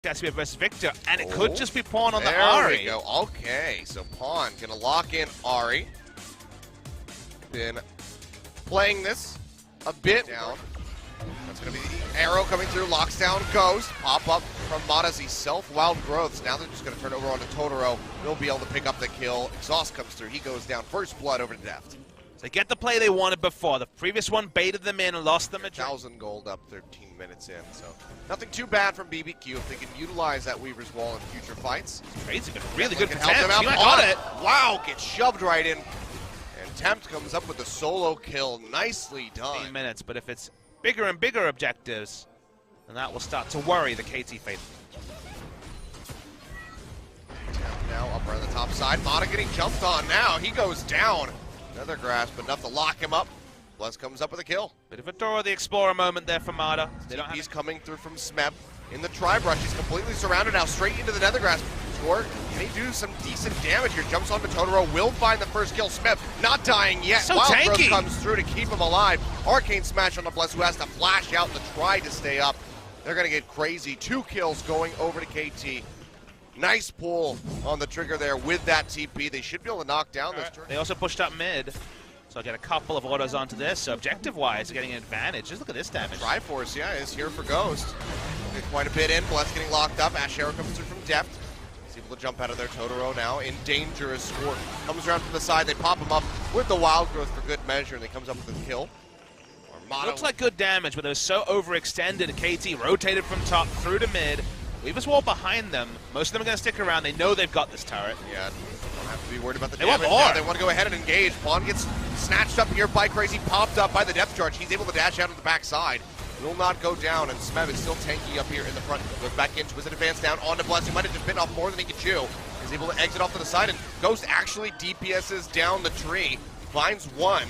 Gaspia versus Victor, and it could just be Pawn on the Ahri. There we go. Okay, so Pawn gonna lock in Ahri. Been playing this a bit down. That's gonna be the arrow coming through, locks down Ghost. Pop up from Mata's self-wild growths. Now they're just gonna turn it over onto Totoro. He'll be able to pick up the kill. Exhaust comes through, he goes down. First blood over to Deft. They get the play they wanted before. The previous one baited them in and lost them a 1,000 gold up 13 minutes in, so nothing too bad from BBQ if they can utilize that Weaver's Wall in future fights. Crazy, but really good help them out. Got it. Wow, gets shoved right in. And Tempt comes up with the solo kill. Nicely done. 15 minutes, but if it's bigger and bigger objectives, then that will start to worry the KT faithful. Tempt now up around the top side. Mata getting jumped on now. He goes down. Another grasp, enough to lock him up. Bless comes up with a kill. Bit of a Dora the Explorer moment there for Mata. He's coming through from Smeb in the tri-brush. He's completely surrounded now, straight into the Nethergrass. Score, can he do some decent damage here? Jumps onto Totoro, will find the first kill. Smeb not dying yet. So Wild tanky. Growth comes through to keep him alive. Arcane Smash on the Bless, who has to flash out to try to stay up. They're gonna get crazy. 2 kills going over to KT. Nice pull on the trigger there with that TP. They should be able to knock down this turn. They also pushed up mid, so I get a couple of autos onto this. So objective-wise, they're getting an advantage. Just look at this damage. Triforce, yeah, is here for Ghost. Get quite a bit in. Bless getting locked up. Ash Arrow comes through from Depth. He's able to jump out of there. Totoro now in danger as Score comes around from the side. They pop him up with the Wild Growth for good measure, and he comes up with a kill. Looks like good damage, but it was so overextended. KT rotated from top through to mid. Weaver's Wall behind them. Most of them are going to stick around. They know they've got this turret. Yeah, don't have to be worried about the damage. damage. Now they want to go ahead and engage. Pawn gets snatched up here by Crazy, popped up by the depth charge. He's able to dash out of the backside. Will not go down, and Smeb is still tanky up here in the front. Goes back into his advance down onto Bless. He might have just bitten off more than he could chew. He's able to exit off to the side, and Ghost actually DPSs down the tree. Finds one.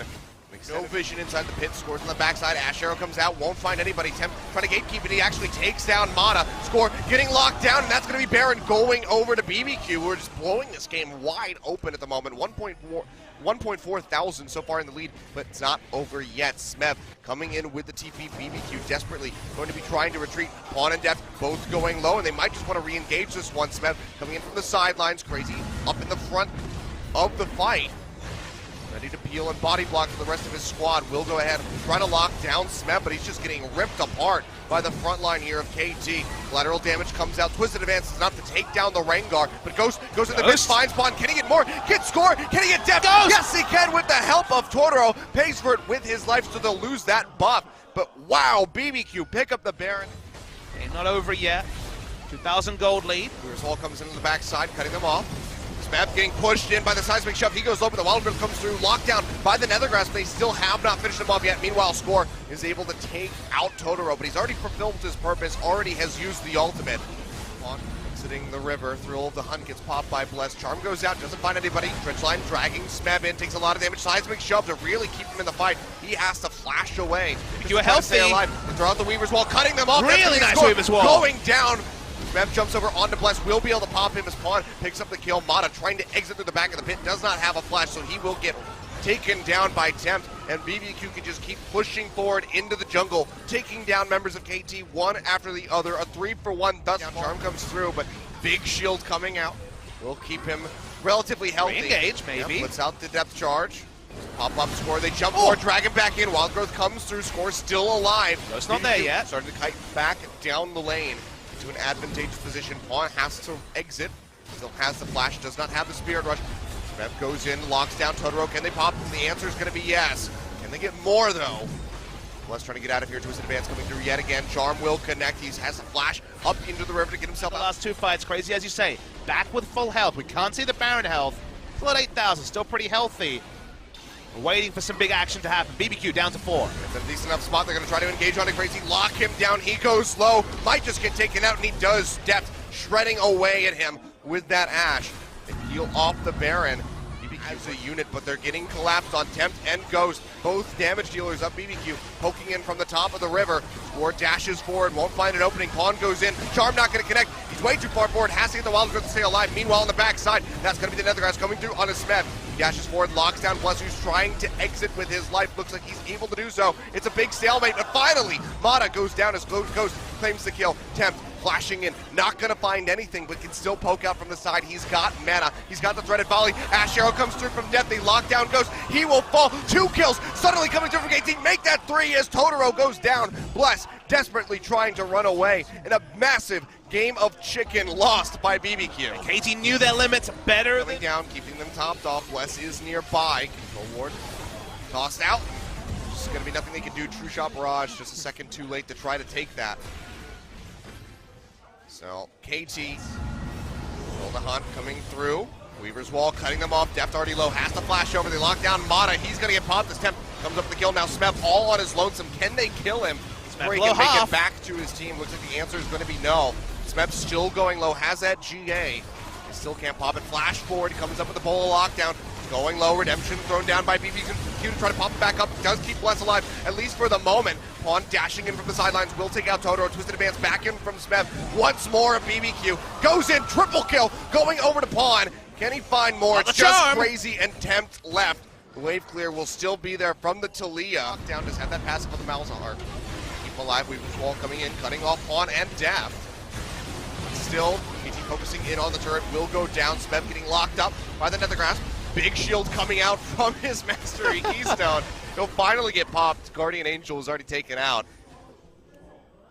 No vision inside the pit, Scores on the backside. Ash Arrow comes out, won't find anybody. Tempt trying to gatekeep it. He actually takes down Mata. Score getting locked down, and that's going to be Baron going over to BBQ. We're just blowing this game wide open at the moment. 1.4 thousand so far in the lead, but it's not over yet. Smeb coming in with the TP. BBQ desperately going to be trying to retreat. Pawn and Depth both going low, and they might just want to re-engage this one. Smeb coming in from the sidelines. Crazy up in the front of the fight. Ready to peel and body block for the rest of his squad. Will go ahead, try to lock down Smeb, but he's just getting ripped apart by the front line here of KT. Lateral damage comes out. Twisted Advance is enough to take down the Rengar, but Ghost goes in the mid, finds Spawn. Can he get more? Get Score? Can he get Depth? Yes, he can with the help of Totoro. Pays for it with his life, so they'll lose that buff. But wow, BBQ pick up the Baron. Ain't not over yet. 2,000 gold lead. Weaver's Wall comes into the backside, cutting them off. Smeb getting pushed in by the seismic shove. He goes low, but the Wild Growth comes through. Locked down by the Nethergrass, but they still have not finished him off yet. Meanwhile, Score is able to take out Totoro, but he's already fulfilled his purpose, already has used the ultimate. On exiting the river, Thrill of the Hunt gets popped by Bless. Charm goes out, doesn't find anybody. Trenchline dragging Smeb in, takes a lot of damage. Seismic shove to really keep him in the fight. He has to flash away. You a healthy. Stay alive. They throw out the Weaver's Wall, cutting them off. Really nice Weaver's Wall. Going down. Smeb jumps over onto Bless, will be able to pop him as Pawn, picks up the kill. Mata trying to exit through the back of the pit, does not have a flash, so he will get taken down by Tempt, and BBQ can just keep pushing forward into the jungle, taking down members of KT one after the other. A 3-for-1 thus far. Charm comes through, but big shield coming out will keep him relatively healthy. Re-engage, maybe. Yep, puts out the depth charge. Pop up Score, they jump forward, drag him back in. Wild Growth comes through, Score still alive. No, it's not there yet. Starting to kite back down the lane to an advantageous position. Pawn has to exit, still has the flash, does not have the Spirit Rush. Smeb goes in, locks down Totoro. Can they pop? The answer is going to be yes. Can they get more though? Bless trying to get out of here. Twisted Advance coming through yet again. Charm will connect. He has a flash up into the river to get himself the out. Last 2 fights, Crazy as you say, back with full health. We can't see the Baron health. Still at 8,000, still pretty healthy. We're waiting for some big action to happen. BBQ down to 4. It's a decent enough spot. They're going to try to engage on it. Crazy, lock him down. He goes low. Might just get taken out, and he does. Depth shredding away at him with that Ash. They peel off the Baron. BBQ is a unit, but they're getting collapsed on Tempt and Ghost. Both damage dealers up. BBQ poking in from the top of the river. Score dashes forward, won't find an opening. Pawn goes in. Charm not going to connect. He's way too far forward. Has to get the Wild Growth to stay alive. Meanwhile, on the backside, that's going to be the Nethergrass coming through on a Smeb. Dashes forward, locks down Bless, who's trying to exit with his life. Looks like he's able to do so. It's a big stalemate, but finally, Mata goes down as Ghost claims the kill. Tempt flashing in, not gonna find anything, but can still poke out from the side. He's got mana, he's got the threaded volley. Ash Arrow comes through from depth, they lock down Ghost, he will fall. 2 kills, suddenly coming through from KT, make that 3 as Totoro goes down. Bless desperately trying to run away in a massive game of chicken lost by BBQ. KT knew their limits better Coming down, keeping them topped off. Bless is nearby. Control ward tossed out. Just going to be nothing they can do. True Shot Barrage just a second too late to try to take that. So KT, Build a Hunt coming through. Weaver's Wall cutting them off. Deft already low, has to flash over. They lock down Mata. He's going to get popped. This Temp comes up with the kill. Now Smeb all on his lonesome. Can they kill him? Before he can make it back to his team. Looks like the answer is going to be no. Smeb still going low, has that GA. He still can't pop it. Flash forward, comes up with the bowl of lockdown. Going low, Redemption thrown down by BBQ to try to pop it back up. Does keep Bless alive, at least for the moment. Pawn dashing in from the sidelines, will take out Totoro. Twisted advance back in from Smeb. Once more of BBQ. Goes in, triple kill, going over to Pawn. Can he find more? It's just Crazy and Tempt left. The wave clear will still be there from the Talia. Lockdown does have that passive on the Malzahar. Keep him alive, Weaver's Wall coming in, cutting off Pawn and Deft. Still, KT focusing in on the turret, will go down. Smeb getting locked up by the Nether Grasp. Big shield coming out from his Mastery Keystone. He'll finally get popped. Guardian Angel is already taken out.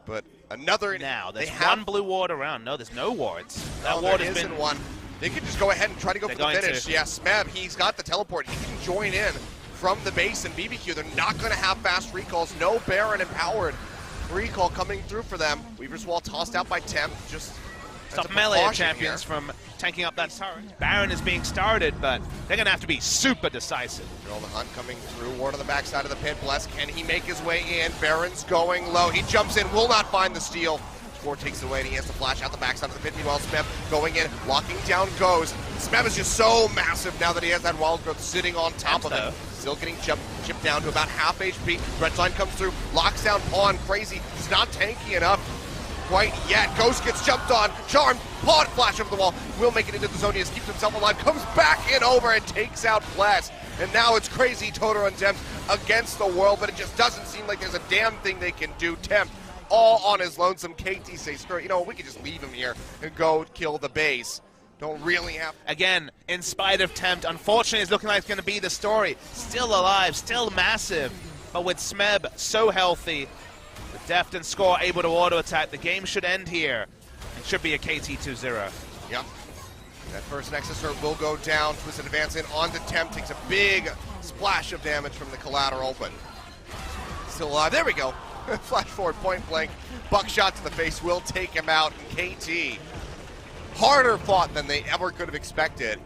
But another... Now, there's one blue ward around. No, there's no wards. That ward has been... one. They could just go ahead and try to go for the finish. Yeah, Smeb, he's got the teleport. He can join in from the base and BBQ. They're not going to have fast recalls. No Baron empowered recall coming through for them. Weaver's Wall tossed out by Temp. Just stop melee champions from tanking up that turret. Baron is being started, but they're going to have to be super decisive. Build a Hunt coming through. Ward on the backside of the pit. Bless, can he make his way in? Baron's going low. He jumps in, will not find the steal. Ford takes it away, and he has to flash out the backside of the pit. Meanwhile, Smeb going in, locking down goes. Smeb is just so massive now that he has that wild growth sitting on top of him. Still getting chipped down to about half HP. Red Sign comes through, locks down Pawn. Crazy, he's not tanky enough quite yet. Ghost gets jumped on, charmed, Pawn flash over the wall. Will make it into the zone, he has keeps himself alive, comes back in over and takes out Bless. And now it's Crazy, Totoro and Tempt against the world, but it just doesn't seem like there's a damn thing they can do. Tempt all on his lonesome. KT says, screw it, you know, we could just leave him here and go kill the base. Don't really have... Again, in spite of Tempt, unfortunately it's looking like it's going to be the story. Still alive, still massive, but with Smeb so healthy, the Deft and Score able to auto-attack, the game should end here. It should be a KT 2-0. Yep. That first Nexus Turret will go down. Twisted advance in on the Tempt, takes a big splash of damage from the collateral, but still alive. There we go. Flash forward, point blank. Buckshot to the face will take him out. And KT, harder fought than they ever could have expected.